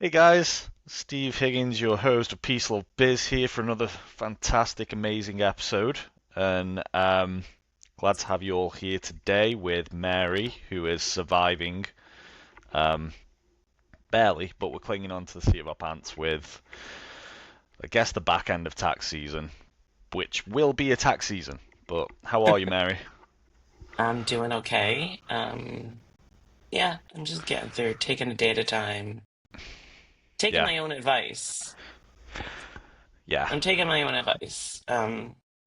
Hey guys, Steve Higgins, your host of Peace Luv Biz, here for another fantastic, amazing episode. And glad to have you all here today with Mary, who is surviving, um, barely, but we're clinging on to the seat of our pants with, I guess, the back end of tax season, which will be a tax season. But how are you, Mary? I'm doing okay. Yeah, I'm just getting through, taking a day at a time, taking Yeah, my own advice. yeah, I'm taking my own advice,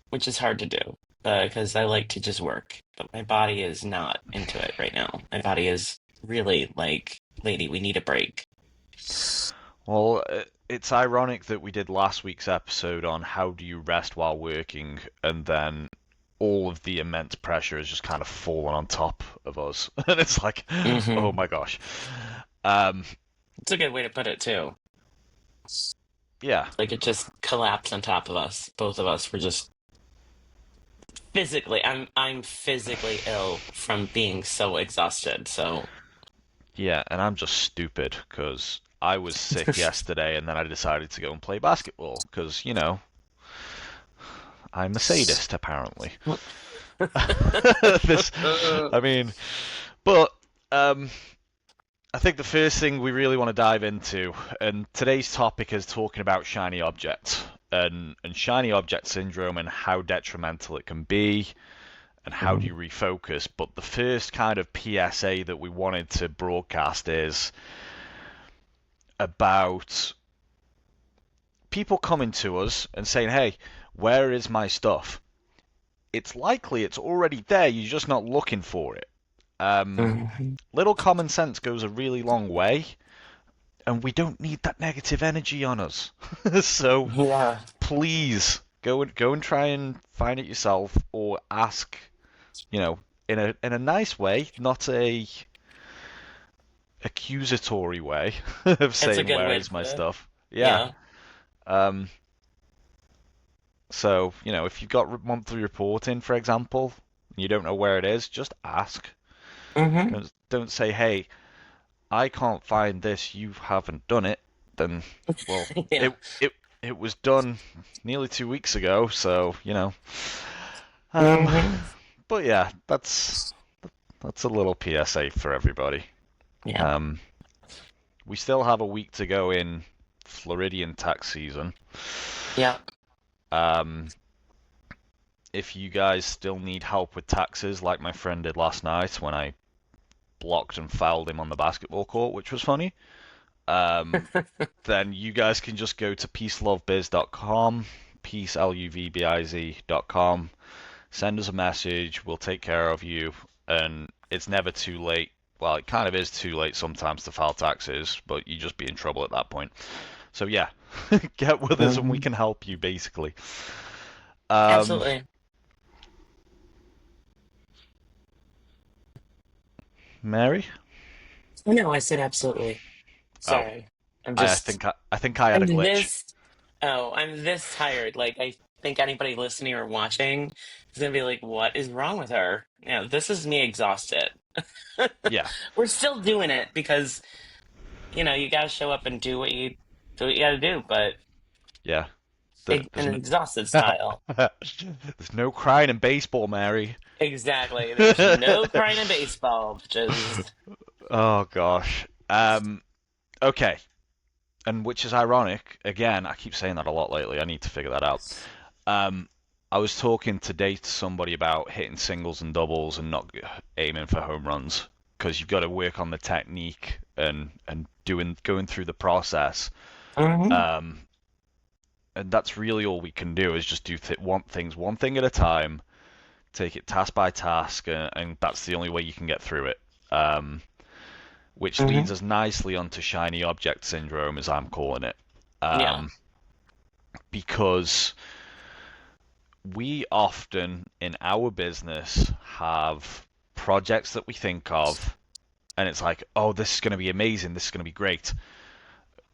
which is hard to do because I like to just work, but my body is not into it right now. My body is really like, lady, we need a break. Well, it's ironic that we did last week's episode on how do you rest while working, and then all of the immense pressure has just kind of fallen on top of us. And it's like, oh Hmm. my gosh. Um, It's a good way to put it too. yeah, Like it just collapsed on top of us. Both of us were just physically. I'm physically ill from being so exhausted. So. yeah, and I'm just stupid because I was sick yesterday and then I decided to go and play basketball because, I'm a sadist apparently. This, I mean, but um, I think the first thing we really want to dive into, and today's topic is talking about shiny objects and shiny object syndrome and how detrimental it can be and how do you refocus. But the first kind of PSA that we wanted to broadcast is about people coming to us and saying, hey, where is my stuff? It's likely it's already there, you're just not looking for it. Mhm. Little common sense goes a really long way, and we don't need that negative energy on us. So Yeah. please go and try and find it yourself, or ask, in a nice way, not a accusatory way of It's a saying good where way to is my put it. stuff. Yeah. Yeah. Um. So if you've got monthly reporting, for example, and you don't know where it is, just ask. Hmm. Don't say, hey, I can't find this, you haven't done it, then, well, Yeah. it was done nearly 2 weeks ago, so, Um, Hmm. but yeah, that's a little PSA for everybody. Yeah. Um, we still have a week to go in Floridian tax season. Yeah. Um, if you guys still need help with taxes, like my friend did last night when I blocked and fouled him on the basketball court, which was funny, um, then you guys can just go to peacelovbiz.com, peaceluvbiz.com, send us a message, we'll take care of you, and it's never too late. Well, it kind of is too late sometimes to file taxes, but you just be in trouble at that point. So yeah, get with us and we Hmm. can help you basically. Um, Absolutely. Mary? Oh, no, I said absolutely. Oh, Sorry. I'm I just, think I think I had a I'm glitch. this, oh, I'm this tired. Like, I think anybody listening or watching is going to be like, what is wrong with her? Yeah, this is me exhausted. Yeah, We're still doing it because, you got to show up and do what you got to do, but yeah. in There's an no, exhausted style. there's no crying in baseball, Mary. Exactly. There's no crying in baseball. Just Oh gosh. Okay. And which is ironic. Again, I keep saying that a lot lately. I need to figure that out. Um, I was talking today to somebody about hitting singles and doubles and not aiming for home runs because you've got to work on the technique and going through the process. Mhm. Um, and that's really all we can do is just do things one thing at a time, take it task by task, and that's the only way you can get through it. Which leads Mhm. us nicely onto shiny object syndrome, as I'm calling it. Yeah. Um, because we often in our business have projects that we think of, and it's like, oh, this is going to be amazing, this is going to be great.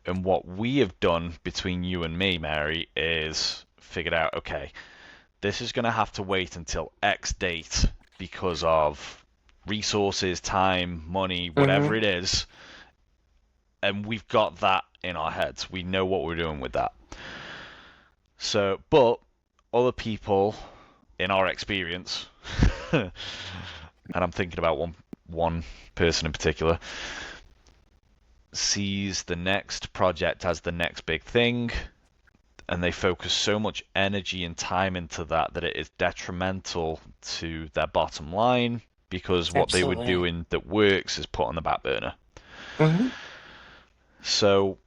And what we have done between you and me, Mary, is figured out, okay, this is going to have to wait until X date because of resources, time, money, whatever Mhm. it is, and we've got that in our heads. We know what we're doing with that. So, but other people, in our experience, and I'm thinking about one person in particular, sees the next project as the next big thing, and they focus so much energy and time into that that it is detrimental to their bottom line because what they were Absolutely. doing that works is put on the back burner. Hmm. So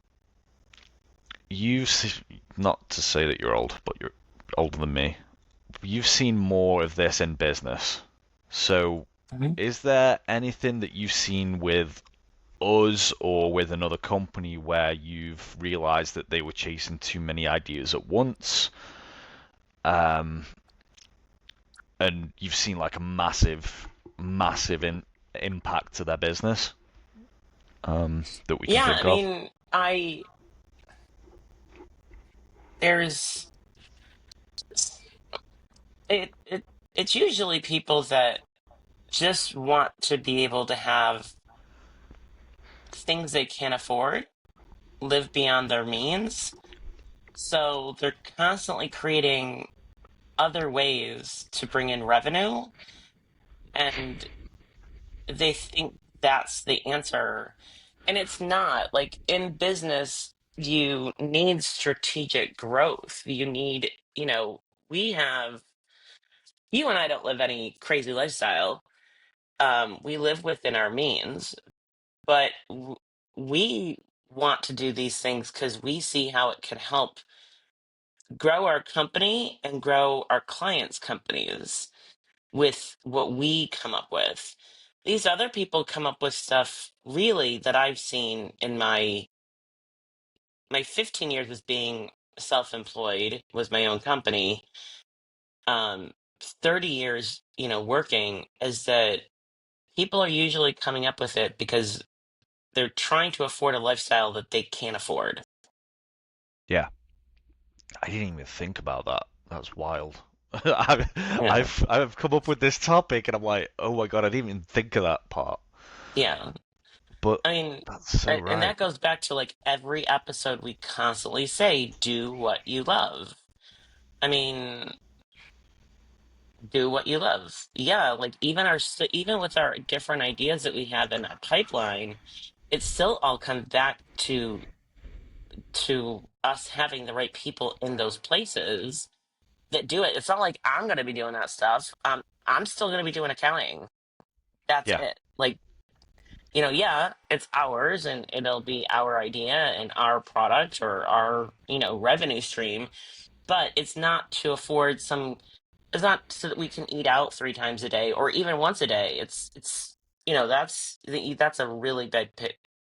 you, not to say that you're old, but you're older than me. You've seen more of this in business. So Hmm. is there anything that you've seen with us or with another company where you've realized that they were chasing too many ideas at once, um, and you've seen like a massive impact to their business, that we can Yeah, I think of? mean, there's it it's usually people that just want to be able to have things they can't afford, live beyond their means. So they're constantly creating other ways to bring in revenue, and they think that's the answer. And it's not. Like in business, you need strategic growth. You need, we have, you and I don't live any crazy lifestyle. We live within our means, but we want to do these things because we see how it can help grow our company and grow our clients' companies with what we come up with. These other people come up with stuff really that I've seen in my 15 years as being self-employed with my own company, um 30 years, working, is that people are usually coming up with it because they're trying to afford a lifestyle that they can't afford. Yeah, I didn't even think about that. That's wild. I've, Yeah. I've come up with this topic and I'm like, oh my god, I didn't even think of that part. Yeah. But I mean, that's so and right. that goes back to like every episode we constantly say, do what you love. I mean, do what you love. Yeah, like even with our different ideas that we have in that pipeline, it still all comes back to us having the right people in those places that do it. It's not like I'm going to be doing that stuff. I'm still going to be doing accounting. That's Yeah, it. Like, yeah, it's ours and it'll be our idea and our product or our, revenue stream, but it's not to afford some, it's not so that we can eat out 3 times a day or even once a day. It's that's a really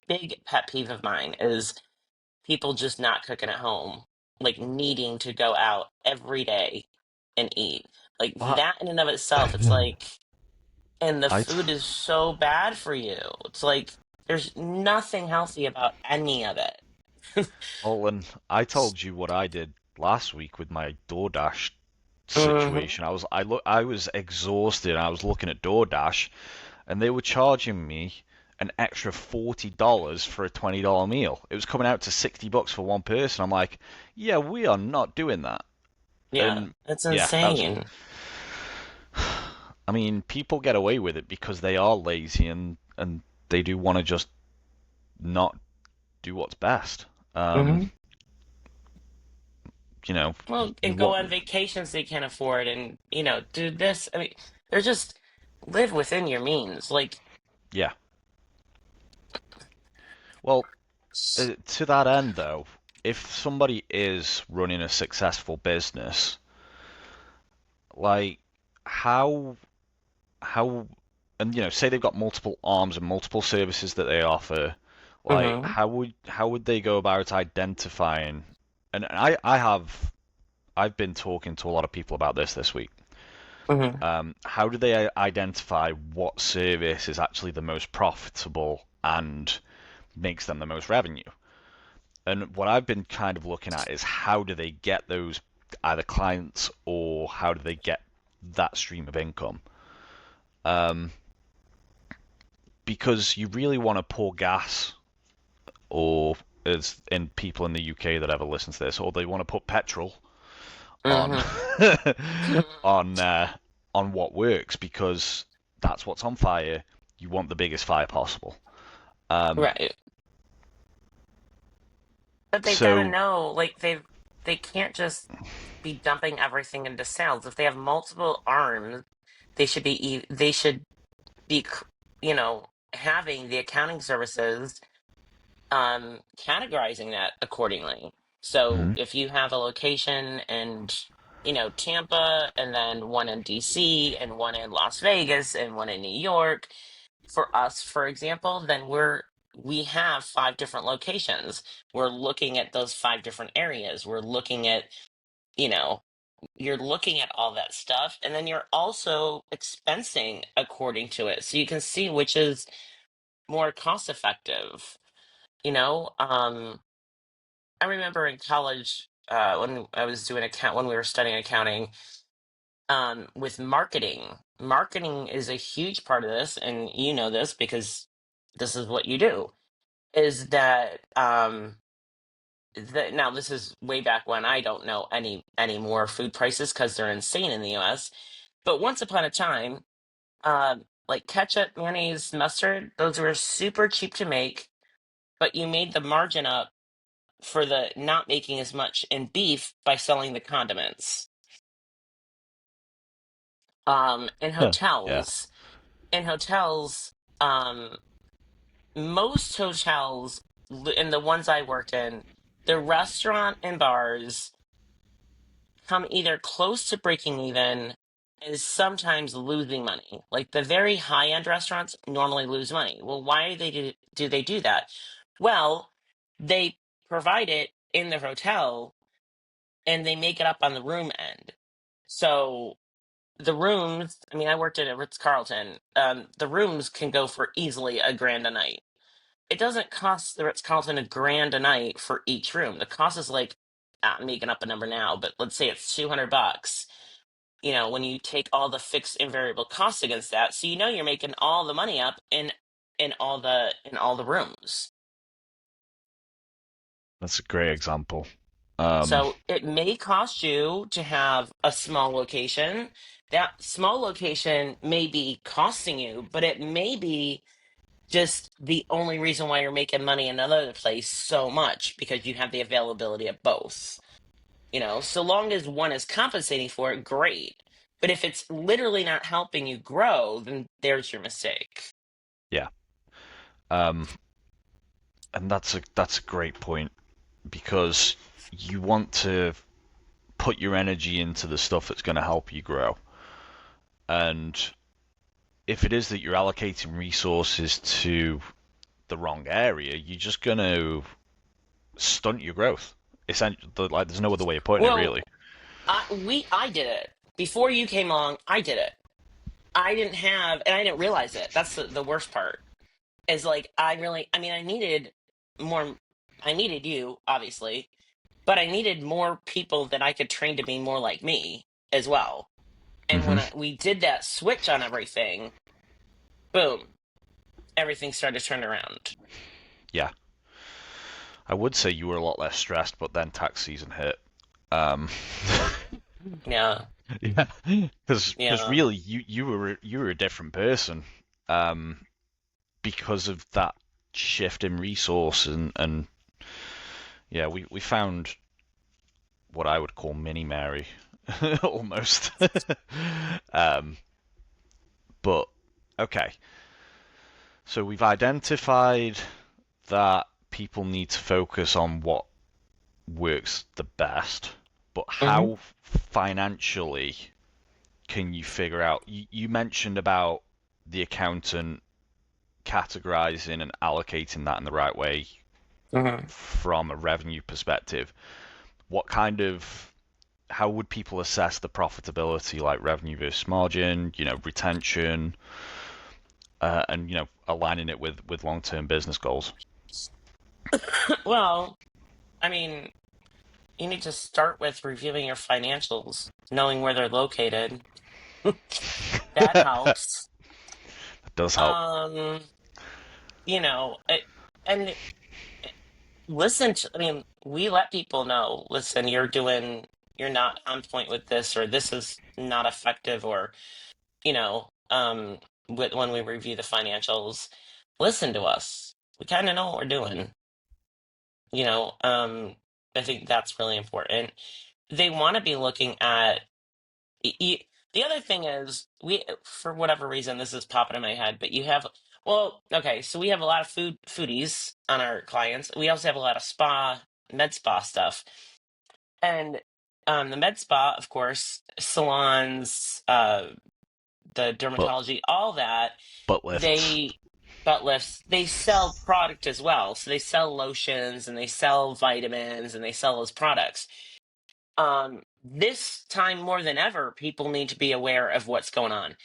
big pet peeve of mine is people just not cooking at home, like needing to go out every day and eat. Like but that in and of itself, it's like, and the I, food is so bad for you. It's like there's nothing healthy about any of it. Olin, I told you what I did last week with my DoorDash Hmm. situation. I was exhausted. I was looking at DoorDash, and they were charging me an extra $40 for a $20 meal. It was coming out to $60 for one person. I'm like, yeah, we are not doing that. Yeah, And it's yeah, that was. insane. I mean, people get away with it because they are lazy and they do want to just not do what's best. Um, Hmm. you know, Well, you and go want. on vacations they can't afford, and do this. I mean, they're just live within your means. Like, Yeah. Well, to that end, though, if somebody is running a successful business, like how how and say they've got multiple arms and multiple services that they offer, like hmm how would they go about identifying? And I've been talking to a lot of people about this week. hmm How do they identify what service is actually the most profitable and makes them the most revenue? And what I've been kind of looking at is how do they get those either clients or how do they get that stream of income? Um, because you really want to pour gas or as in people in the UK that ever listen to this, or they want to put petrol on Hmm. on on what works because that's what's on fire. You want the biggest fire possible. Um, Right. But they've got to so know, like they can't just be dumping everything into sales. If they have multiple arms, they should be, having the accounting services categorizing that accordingly. So mhm. if you have a location in, Tampa, and then one in DC, and one in Las Vegas, and one in New York, for us, for example, then we have five different locations. We're looking at those five different areas. We're looking at, you know, you're looking at all that stuff, and then you're also expensing according to it. So you can see which is more cost effective. I remember in college, when I was doing when we were studying accounting, with marketing. Marketing is a huge part of this, and you know this because this is what you do. Is that now this is way back when. I don't know any more food prices because they're insane in the U.S. But once upon a time, like ketchup, mayonnaise, mustard, those were super cheap to make, but you made the margin up for the not making as much in beef by selling the condiments. In Huh, yeah. hotels, in hotels, um, most hotels, in the ones I worked in, the restaurant and bars come either close to breaking even and sometimes losing money. Like the very high end restaurants normally lose money. Well, why do they do that? Well, they provide it in the hotel and they make it up on the room end. So the rooms, I mean, I worked at a Ritz Carlton. The rooms can go for easily a grand a night. It doesn't cost the Ritz Carlton a grand a night for each room. The cost is like, I'm making up a number now, but let's say it's $200. When you take all the fixed and variable costs against that, so you're making all the money up in all the rooms. That's a great example. Um, So it may cost you to have a small location. That small location may be costing you, but it may be just the only reason why you're making money in another place so much because you have the availability of both. So long as one is compensating for it, great. But if it's literally not helping you grow, then there's your mistake. yeah. Um, and that's a great point because you want to put your energy into the stuff that's going to help you grow. And if it is that you're allocating resources to the wrong area, you're just going to stunt your growth. Essentially, like there's no other way of putting it, Well, really. I did it before you came along. I did it. I didn't have, and I didn't realize it. That's the worst part. Is like I mean, more. I needed you, obviously, but I needed more people that I could train to be more like me as well. And when Hmm. we did that switch on everything, boom, everything started to turn around. Yeah, I would say you were a lot less stressed, but then tax season hit. Um, Yeah, yeah, because yeah. really you were a different person, um, because of that shift in resource and yeah, we found what I would call mini Mary, almost. um, but okay, so we've identified that people need to focus on what works the best, but Hmm. how financially can you figure out? You mentioned about the accountant categorizing and allocating that in the right way Hmm. from a revenue perspective. What kind of how would people assess the profitability, like revenue versus margin, retention, and aligning it with long-term business goals? Well, I mean, you need to start with reviewing your financials, knowing where they're located. That That helps. does help. Um, you know, it, and listen to, I mean, we let people know, listen, you're not on point with this, or this is not effective, or, you know, when we review the financials, listen to us. We kind of know what we're doing, you know. I think that's really important. They want to be looking at, the other thing is, we, for whatever reason, this is popping in my head, but you have, well, okay, so we have a lot of foodies on our clients. We also have a lot of med spa stuff. And the med spa, of course, salons, the But dermatology, all that, butt lifts. they, butt lifts, they sell product as well. So they sell lotions and they sell vitamins and they sell those products. This time more than ever, people need to be aware of what's going on.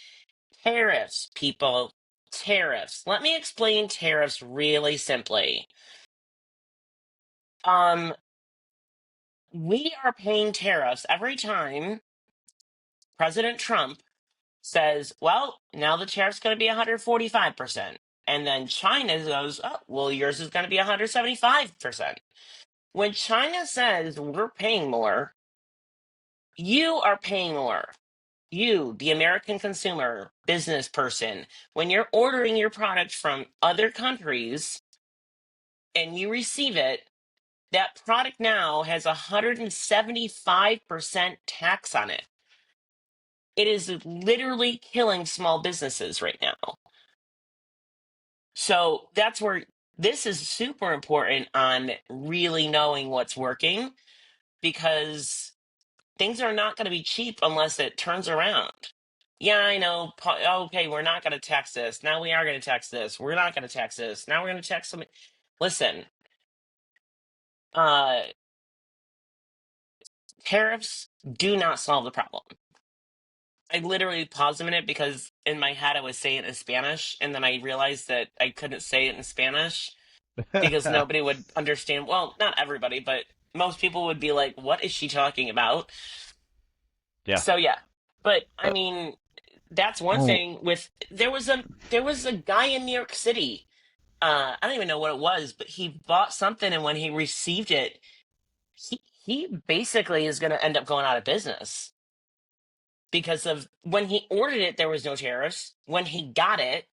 Tariffs, people, tariffs. Let me explain tariffs really simply. Um, we are paying tariffs every time President Trump says, well, now the tariff's going to be 145%. And then China goes, oh, well, yours is going to be 175%. When China says we're paying more, you are paying more. You, the American consumer, business person, when you're ordering your product from other countries and you receive it, that product now has 175% tax on it. It is literally killing small businesses right now. So that's where this is super important on really knowing what's working, because things are not going to be cheap unless it turns around. Yeah, I know. Okay, we're not going to tax this. Now we are going to tax this. We're not going to tax this. Now we're going to tax something. Listen, uh, tariffs do not solve the problem. I literally paused a minute because in my head I was saying it in Spanish, and then I realized that I couldn't say it in Spanish because nobody would understand. Well, not everybody, but most people would be like, "What is she talking about?" Yeah. So yeah, but I Uh, mean, that's one well, thing. With there was a guy in New York City. I don't even know what it was, but he bought something, and when he received it, he basically is going to end up going out of business because of when he ordered it, there was no tariffs. When he got it,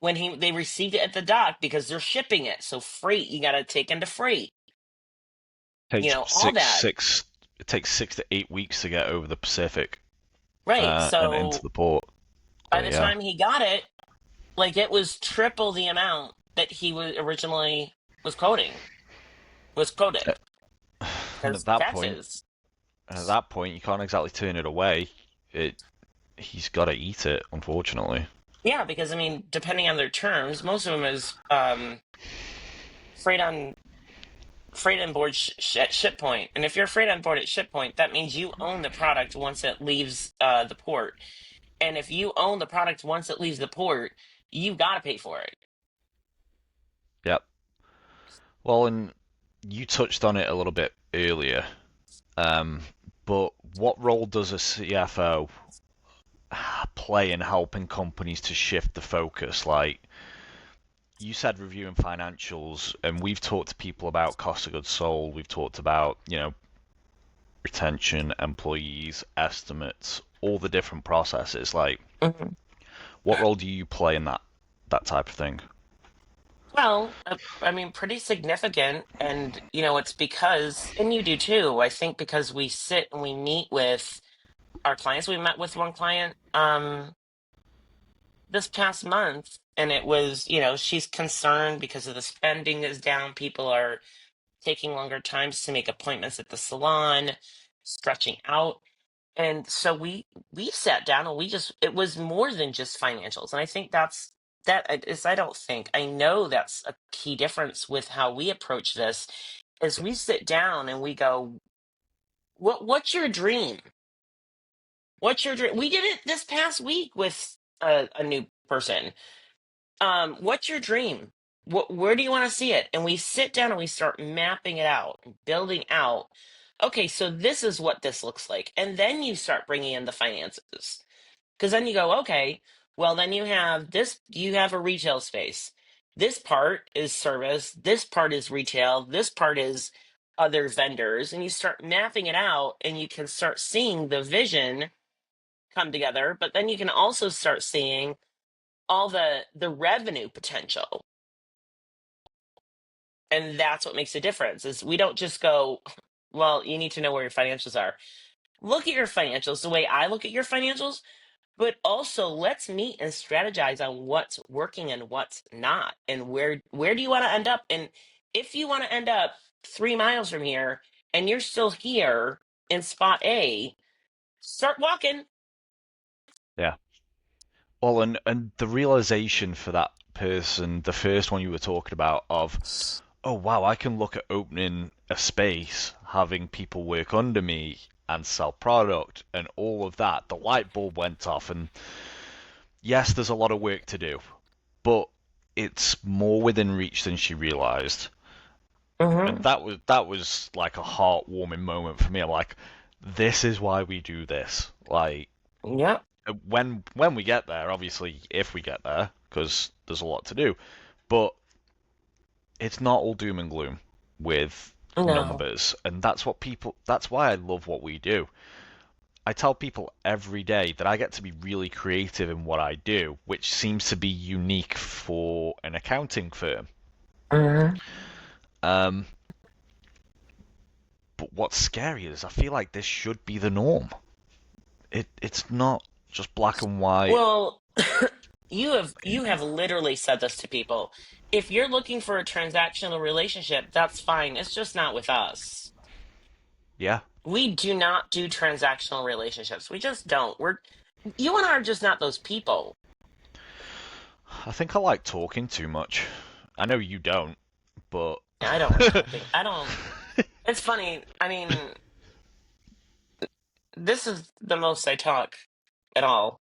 when he they received it at the dock, because they're shipping it, so freight, you got to take into freight. You takes know, all six that. six. It takes 6 to 8 weeks to get over the Pacific Right. and into So the port. by But the yeah, time he got it, like it was triple the amount that he was originally was quoting, was quoted, and at because that point, taxes. you can't exactly turn it away. It He's got to eat it, unfortunately. Yeah, because I mean, depending on their terms, most of them is freight on freight on board at ship point. And if you're freight on board at ship point, that means you own the product once it leaves the port. And if you own the product once it leaves the port, you got to pay for it. Yep. Well, and you touched on it a little bit earlier. Um, but what role does a CFO play in helping companies to shift the focus? Like you said, reviewing financials, and we've talked to people about cost of goods sold. We've talked about, retention, employees, estimates, all the different processes. Like, Mhm. what role do you play in that type of thing? Well, I mean, pretty significant. And, you know, it's because, and you do too, I think because we sit and we meet with our clients. We met with one client this past month, and it was, you know, she's concerned because of the spending is down. People are taking longer times to make appointments at the salon, stretching out. And so we sat down and we just, it was more than just financials. And I think I don't think, I know that's a key difference with how we approach this, is we sit down and we go, what's your dream? What's your dream? We did it this past week with a new person. What's your dream? Where do you want to see it? And we sit down and we start mapping it out, building out. Okay, so this is what this looks like. And then you start bringing in the finances. Because then you go, okay, well, then you have this, you have a retail space. This part is service, this part is retail, this part is other vendors, and you start mapping it out, and you can start seeing the vision come together. But then you can also start seeing all the revenue potential, and that's what makes a difference. Is we don't just go, well, you need to know where your financials are. Look at your financials the way I look at your financials, but also let's meet and strategize on what's working and what's not, and where do you want to end up. And if you want to end up 3 miles from here and you're still here in spot A, start walking. Yeah. Well, and the realization for that person, the first one you were talking about, of, oh wow, I can look at opening a space, having people work under me and sell product and all of that. The light bulb went off, and yes, there's a lot of work to do, but it's more within reach than she realized. And Mm-hmm. that was like a heartwarming moment for me. I'm like, this is why we do this. Like, Yep. when we get there, obviously, if we get there, because there's a lot to do, but it's not all doom and gloom with No. numbers, and that's why I love what we do. I tell people every day that I get to be really creative in what I do, which seems to be unique for an accounting firm. Mm-hmm. Um, but what's scary is I feel like this should be the norm. It's not just black and white. Well, you have literally said this to people. If you're looking for a transactional relationship, that's fine. It's just not with us. Yeah, We do not do transactional relationships. We just don't. You and I are just not those people. I think I like talking too much. I know you don't, but I don't like talking. I don't. It's funny. I mean, this is the most I talk at all,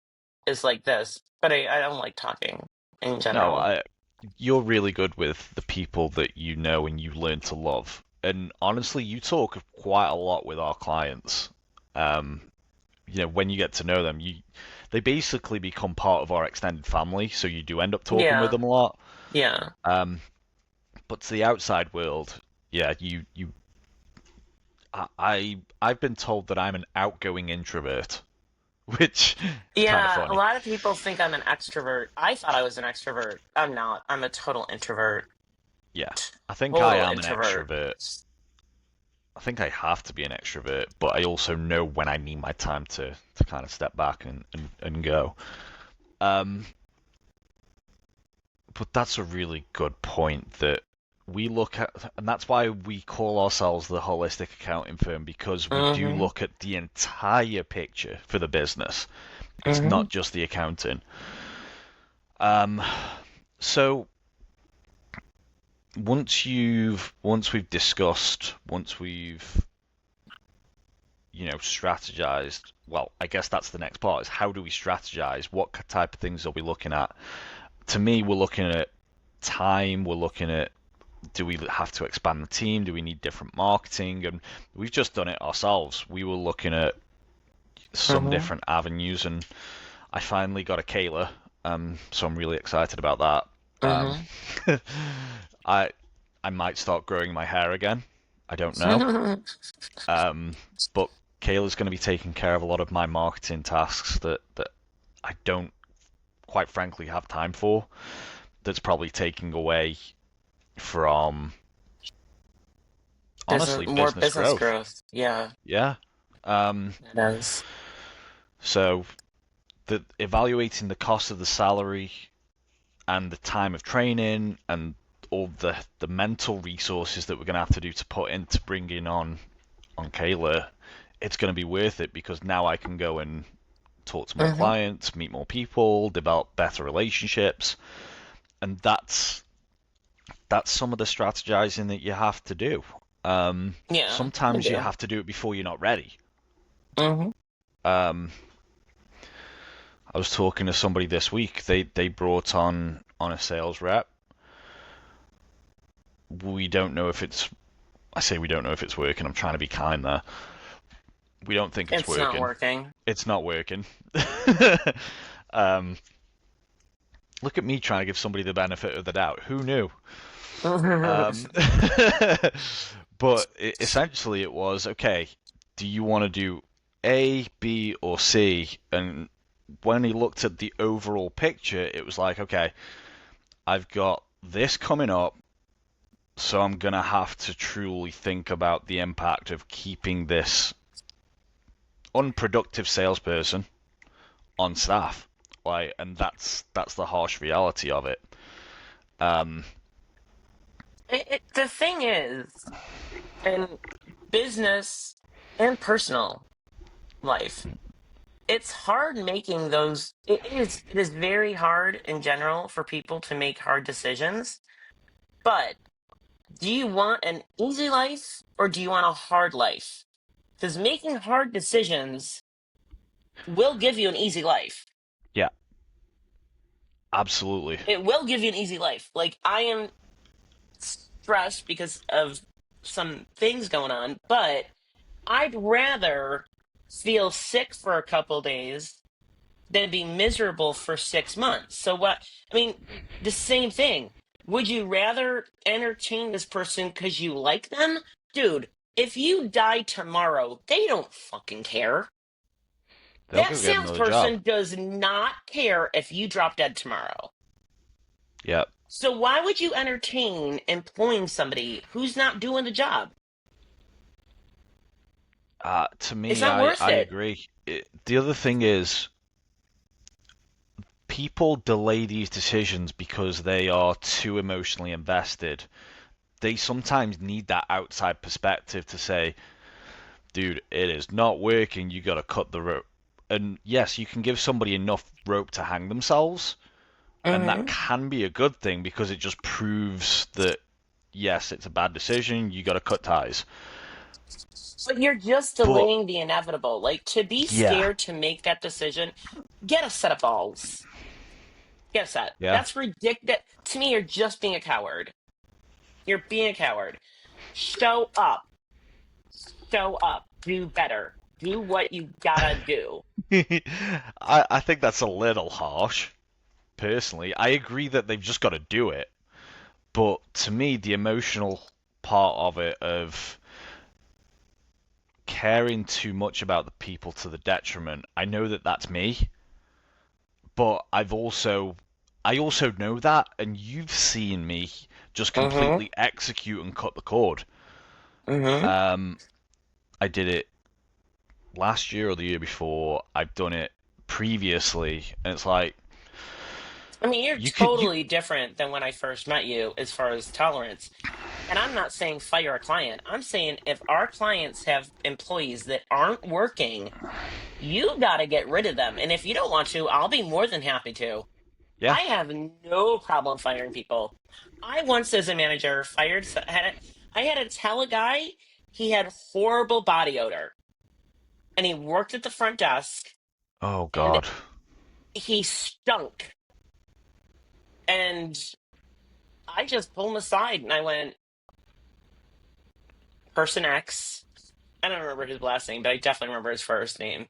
is like this. But I don't like talking in no, general. you're really good with the people that you know and you learn to love. And honestly, you talk quite a lot with our clients. Um, when you get to know them, they basically become part of our extended family, so you do end up talking with Yeah. them a lot. Yeah. Um, but to the outside world, yeah, I've been told that I'm an outgoing introvert, which is kind of Yeah, a funny. lot of people think I'm an extrovert. I thought I was an extrovert. I'm not. I'm a total introvert. Yeah, I think I Total am an introvert. extrovert. I think I have to be an extrovert, but I also know when I need my time to kind of step back and go. Um, but that's a really good point that we look at, and that's why we call ourselves the holistic accounting firm, because we do Mm-hmm. look at the entire picture for the business. It's Mm-hmm. not just the accounting. Um, so once we've strategized. Well, I guess that's the next part, is how do we strategize? What type of things are we looking at? To me, we're looking at time. We're looking at, do we have to expand the team? Do we need different marketing? And we've just done it ourselves. We were looking at some Mm-hmm. different avenues, and I finally got a Kayla, so I'm really excited about that. Um, Mm-hmm. I I might start growing my hair again. I don't know. Um, but Kayla's going to be taking care of a lot of my marketing tasks that I don't quite frankly have time for. That's probably taking away from, Business, honestly, more business business growth. growth. Yeah, Yeah. Um, it is. so evaluating the cost of the salary and the time of training and all the mental resources that we're going to have to do to put into bringing on Kayla, it's going to be worth it, because now I can go and talk to more Mm-hmm. clients, meet more people, develop better relationships, and that's some of the strategizing that you have to do. Yeah, I Sometimes you do. have to do it before you're not ready. Mm-hmm. Um, I was talking to somebody this week. They brought on a sales rep. We don't know if it's. I say we don't know if it's working. I'm trying to be kind there. We don't think it's It's not working. working. It's not working. um, Look at me trying to give somebody the benefit of the doubt. Who knew? Um, Hmm. but essentially, it was okay. Do you want to do A, B, or C? And when he looked at the overall picture, it was like, okay, I've got this coming up, so I'm gonna have to truly think about the impact of keeping this unproductive salesperson on staff. Like, and that's the harsh reality of it. Um, The thing is, in business and personal life, it's hard making those. It is very hard in general for people to make hard decisions. But do you want an easy life or do you want a hard life? Because making hard decisions will give you an easy life. yeah, absolutely. It will give you an easy life. Like, I am stressed because of some things going on, but I'd rather feel sick for a couple days than be miserable for 6 months. So what? I mean, the same thing. Would you rather entertain this person because you like them? Dude, if you die tomorrow, they don't fucking care. They'll That go get another job. salesperson does not care if you drop dead tomorrow. Yeah. So why would you entertain employing somebody who's not doing the job? To It's me, not worth I it. agree. The other thing is, people delay these decisions because they are too emotionally invested. They sometimes need that outside perspective to say, dude, it is not working, you gotta cut the rope. And yes, you can give somebody enough rope to hang themselves, and that Hmm. can be a good thing because it just proves that, yes, it's a bad decision, you gotta cut ties. But you're just But, delaying the inevitable. Like, to be yeah, scared to make that decision, get a set of balls. Get a set. yeah. That's ridiculous. To me, you're just being a coward. You're being a coward. Show up. Show up. Do better. Do what you gotta do. I think that's a little harsh, personally. I agree that they've just got to do it, but to me, the emotional part of it, of caring too much about the people to the detriment, I know that that's me, but I also know that, and you've seen me just Mm-hmm. completely execute and cut the cord. Mm-hmm. Um, I did it last year or the year before. I've done it previously, and it's like I mean, you're you totally different than when I first met you as far as tolerance. And I'm not saying fire a client. I'm saying if our clients have employees that aren't working, you got to get rid of them. And if you don't want to, I'll be more than happy to. yeah. I have no problem firing people. I once, as a manager, I had to tell a guy he had horrible body odor, and he worked at the front desk, Oh and God. he stunk. And I just pulled him aside, and I went, "Person X." I don't remember his last name, but I definitely remember his first name.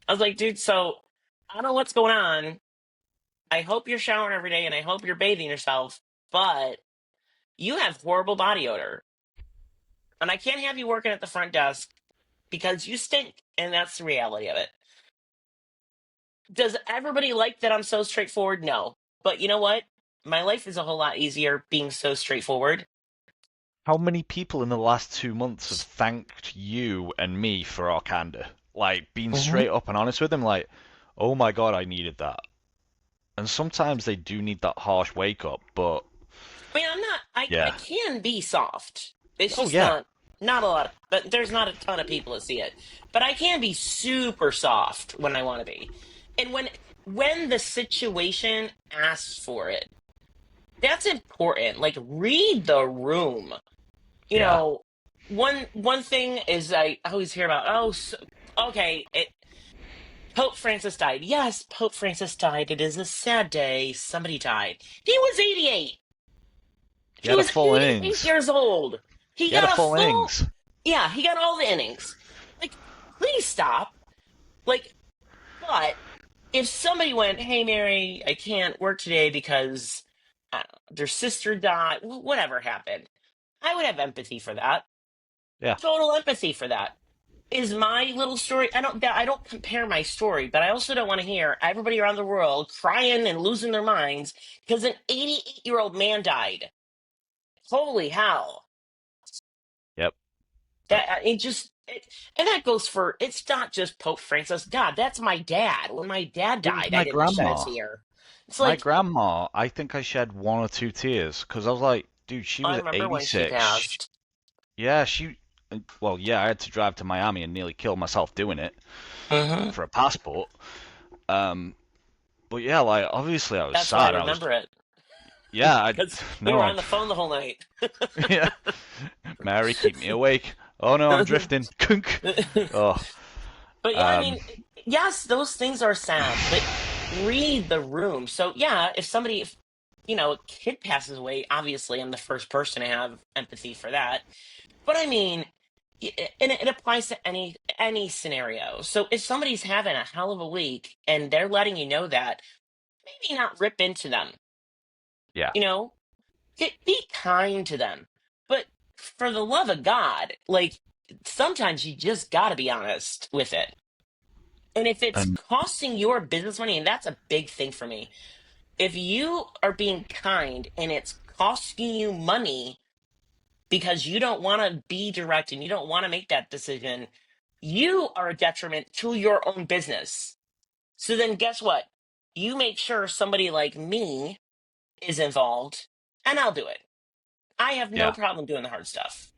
I was like, "Dude, so I don't know what's going on. I hope you're showering every day, and I hope you're bathing yourself, but you have horrible body odor." And I can't have you working at the front desk because you stink. And that's the reality of it. Does everybody like that I'm so straightforward? No. But you know what? My life is a whole lot easier being so straightforward. How many people in the last 2 months have thanked you and me for our candor? Like, being Hmm. straight up and honest with them, like, oh my God, I needed that. And sometimes they do need that harsh wake up, but I mean, I yeah. can be soft. It's Oh just yeah. not a lot but there's not a ton of people that see it. But I can be super soft when I want to be. And when the situation asks for it, that's important. Like, read the room. You Yeah. know, one thing is I always hear about, oh, so, okay, Pope Francis died. Yes, Pope Francis died. It is a sad day. Somebody died. He was 88. He He had a was full 88 innings. years old. He He had a got a full full, innings. yeah, he got all the innings. Like, please stop. Like, but if somebody went, "Hey, Mary, I can't work today because I don't know, their sister died, whatever happened," I would have empathy for that. Yeah. Total empathy for that. Is my little story? I don't compare my story, but I also don't want to hear everybody around the world crying and losing their minds because an 88-year-old man died. Holy hell! Yep. And that goes for, it's not just Pope Francis. God, that's my dad. When my dad It was died, I my didn't shed a grandma. tear. It's My like, grandma, I think I shed one or two tears because I was like, dude, she I was remember when she 86. passed. Yeah, well, yeah, I had to drive to Miami and nearly kill myself doing it Hmm. for a passport. Um, but yeah, like obviously I was That's why I sad. I was, remember it yeah, I because we no, were I'm, on the phone the whole night. yeah. Mary, keep me awake. Oh no, I'm drifting. Kunk. Oh, But yeah, I um, mean, yes, those things are sad, but read the room. So yeah, if a kid passes away, obviously I'm the first person to have empathy for that. But I mean, and it applies to any scenario. So if somebody's having a hell of a week and they're letting you know that, maybe not rip into them. yeah, You know, be kind to them. But for the love of God, like sometimes you just got to be honest with it. And if it's and costing your business money, and that's a big thing for me, if you are being kind and it's costing you money because you don't want to be direct and you don't want to make that decision, you are a detriment to your own business. So then guess what? You make sure somebody like me is involved and I'll do it. I have no yeah. problem doing the hard stuff.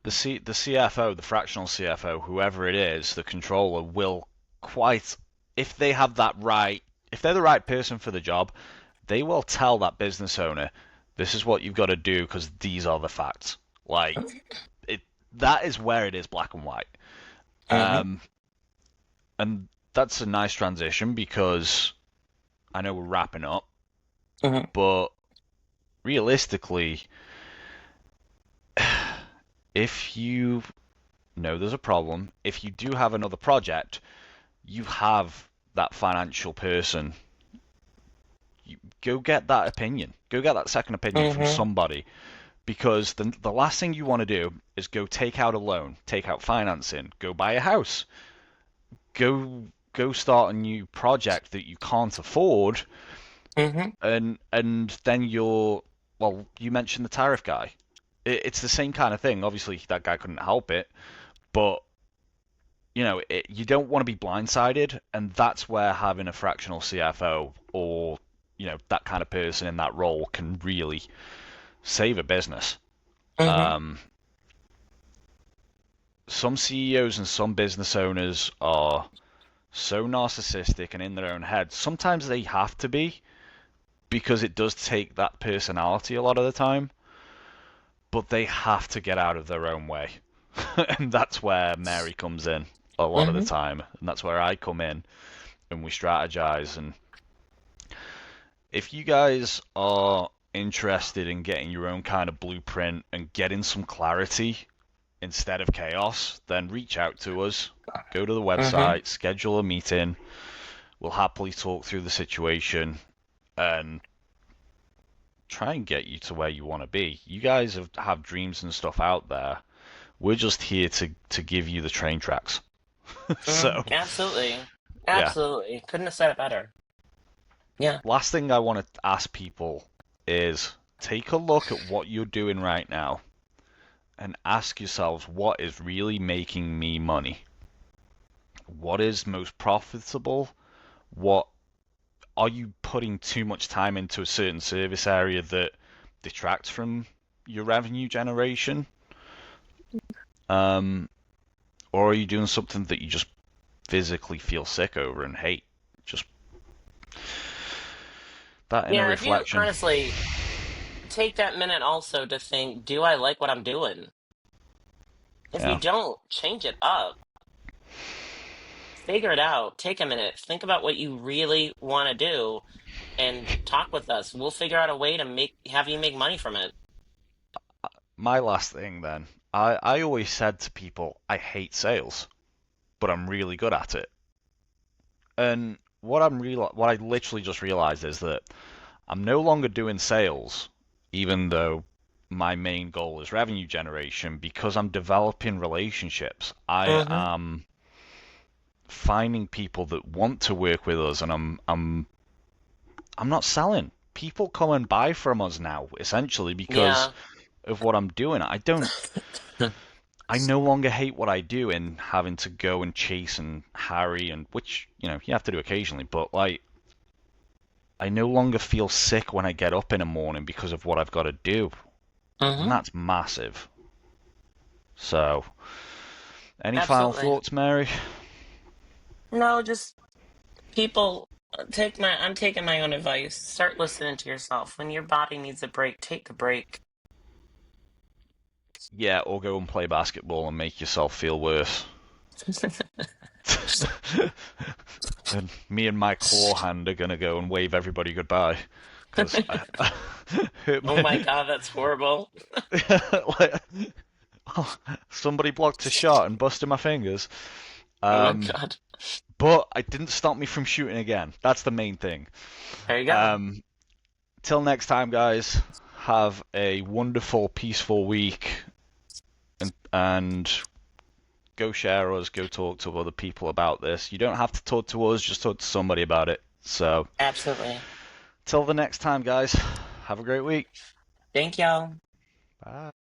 The CFO, the fractional CFO, whoever it is, the controller will quite, if they have that right, if they're the right person for the job, they will tell that business owner, this is what you've got to do because these are the facts. Like it, that is where it is black and white. Hmm. Um, and that's a nice transition because I know we're wrapping up, Hmm. but realistically, if you know there's a problem, if you do have another project, you have that financial person. You go get that opinion. Go get that second opinion from Hmm. somebody because the last thing you want to do is go take out a loan, take out financing, go buy a house, go start a new project that you can't afford, Hmm. and then well, you mentioned the tariff guy. It's the same kind of thing. Obviously, that guy couldn't help it, but you don't want to be blindsided, and that's where having a fractional CFO or that kind of person in that role can really save a business. Hmm. Um, some CEOs and some business owners are so narcissistic and in their own head. Sometimes they have to be because it does take that personality a lot of the time, but they have to get out of their own way. And that's where Mary comes in a lot of the Hmm. time, and that's where I come in and we strategize. And if you guys are interested in getting your own kind of blueprint and getting some clarity instead of chaos, then reach out to us. Go to the Hmm. website, schedule a meeting. We'll happily talk through the situation and try and get you to where you want to be. You guys have dreams and stuff out there. We're just here to give you the train tracks. So, Absolutely. yeah. Absolutely. Couldn't have said it better. Yeah. Last thing I want to ask people is take a look at what you're doing right now and ask yourselves what is really making me money? What is most profitable? What are you putting too much time into a certain service area that detracts from your revenue generation? Um, or are you doing something that you just physically feel sick over and hate? Just that inner Yeah, if you reflection. honestly take that minute also to think, do I like what I'm doing? If you Yeah. don't, change it up. Figure it out. Take a minute. Think about what you really want to do and talk with us. We'll figure out a way to have you make money from it. My last thing then. I always said to people, I hate sales, but I'm really good at it. And what I literally just realized is that I'm no longer doing sales, even though my main goal is revenue generation, because I'm developing relationships. I Mm-hmm. am finding people that want to work with us, and I'm not selling. People come and buy from us now, essentially because Yeah. of what I'm doing. I no longer hate what I do in having to go and chase and harry, and which, you have to do occasionally, but like I no longer feel sick when I get up in the morning because of what I've got to do. And Mm-hmm. that's massive. So, any final Absolutely. thoughts, Mary? No, just people I'm taking my own advice. Start listening to yourself. When your body needs a break, take a break. Yeah, or go and play basketball and make yourself feel worse. And me and my claw hand are gonna go and wave everybody goodbye because I hurt Oh my my. God, that's horrible. like, oh, somebody blocked a shot and busted my fingers. Oh my Um, God. but it didn't stop me from shooting again. That's the main thing. There you go. Um, till next time, guys. Have a wonderful, peaceful week, and go share us. Go talk to other people about this. You don't have to talk to us. Just talk to somebody about it. So, Absolutely. till the next time, guys. Have a great week. Thank y'all. Bye.